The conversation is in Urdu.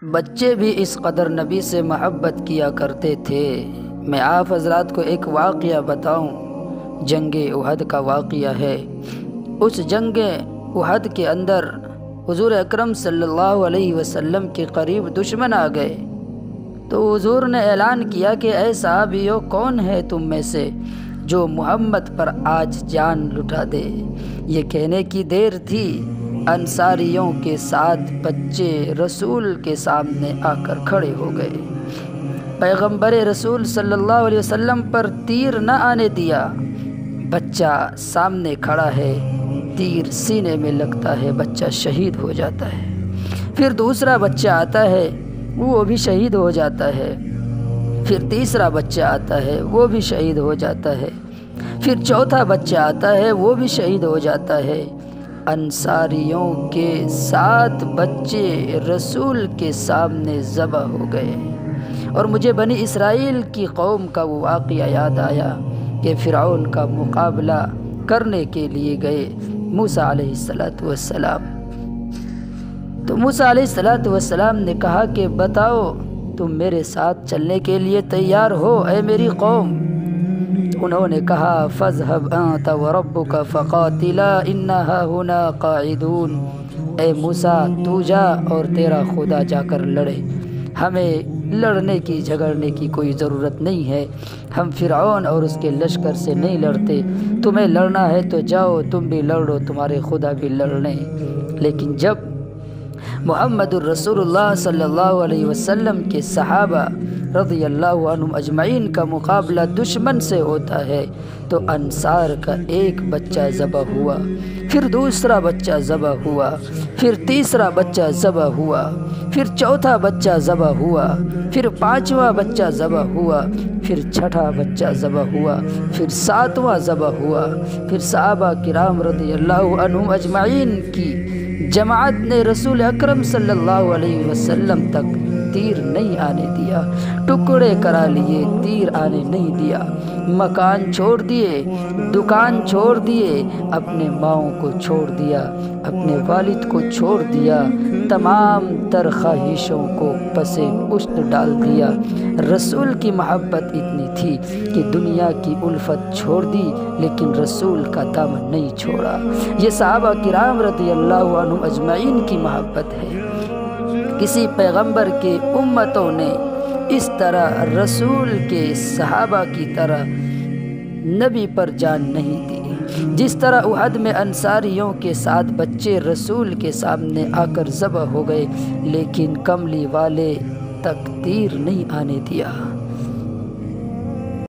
بچے بھی اس قدر نبی سے محبت کیا کرتے تھے۔ میں آپ حضرات کو ایک واقعہ بتاؤں، جنگ احد کا واقعہ ہے۔ اس جنگ احد کے اندر حضور اکرم صلی اللہ علیہ وسلم کے قریب دشمن آ گئے، تو حضور نے اعلان کیا کہ اے صحابیو، کون ہے تم میں سے جو محمد پر آج جان لٹا دے؟ یہ کہنے کی دیر تھی، انصاریوں کے 7 بچے رسول کے سامنے آ کر کھڑے ہو گئے۔ پیغمبر رسول صلی اللہ علیہ وسلم پر تیر نہ آنے دیا۔ بچہ سامنے کھڑا ہے، تیر سینے میں لگتا ہے، بچہ شہید ہو جاتا ہے۔ پھر دوسرا بچہ آتا ہے، وہ بھی شہید ہو جاتا ہے۔ پھر تیسرا بچہ آتا ہے، وہ بھی شہید ہو جاتا ہے۔ پھر چوتھا بچہ آتا ہے، وہ بھی شہید ہو جاتا ہے۔ انصاریوں کے 7 بچے رسول کے سامنے ذبح ہو گئے۔ اور مجھے بنی اسرائیل کی قوم کا وہ واقعہ یاد آیا کہ فرعون کا مقابلہ کرنے کے لیے گئے موسیٰ علیہ السلام۔ تو موسیٰ علیہ السلام نے کہا کہ بتاؤ، تم میرے ساتھ چلنے کے لیے تیار ہو اے میری قوم؟ انہوں نے کہا فَاذْهَبْ أَنْتَ وَرَبُّكَ فَقَاتِلَا إِنَّا هَاهُنَا قَاعِدُونَ۔ اے موسیٰ، تو جا اور تیرا خدا جا کر لڑے، ہمیں لڑنے کی جھگڑنے کی کوئی ضرورت نہیں ہے، ہم فرعون اور اس کے لشکر سے نہیں لڑتے، تمہیں لڑنا ہے تو جاؤ، تم بھی لڑو، تمہارے خدا بھی لڑنے۔ لیکن جب محمد الرسول اللہ صلی اللہ علیہ وسلم کے صحابہ رضی اللہ عنہم اجمعین کا مقابلہ دشمن سے ہوتا ہے تو انصار کا ایک بچہ ذبح ہوا، پھر دوسرا بچہ ذبح ہوا، پھر تیسرا بچہ ذبح ہوا، پھر چوتھا بچہ ذبح ہوا، پھر 5واں بچہ ذبح ہوا، پھر 6واں بچہ ذبح ہوا، پھر 7واں ذبح ہوا۔ پھر صحابہ کرام رضی اللہ عنہم اجمعین کی جماعت نے رسول اکرم صلی اللہ علیہ وسلم تک تیر نہیں آنے دیا، ٹکڑے کرا لیے، تیر آنے نہیں دیا۔ مکان چھوڑ دیے، دکان چھوڑ دیے، اپنے ماؤں کو چھوڑ دیا، اپنے والد کو چھوڑ دیا، تمام تر خواہشوں کو پس پشت ڈال دیا۔ رسول کی محبت اتنی تھی کہ دنیا کی الفت چھوڑ دی لیکن رسول کا دامن نہیں چھوڑا۔ یہ صحابہ کرام رضی اللہ عنہم اجمعین کی محبت ہے۔ کسی پیغمبر کے امتوں نے اس طرح رسول کے صحابہ کی طرح نبی پر جان نہیں دی۔ جس طرح احد میں انصاریوں کے 7 بچے رسول کے سامنے آ کر ذبح ہو گئے، لیکن کملی والے تک تیر نہیں آنے دیا۔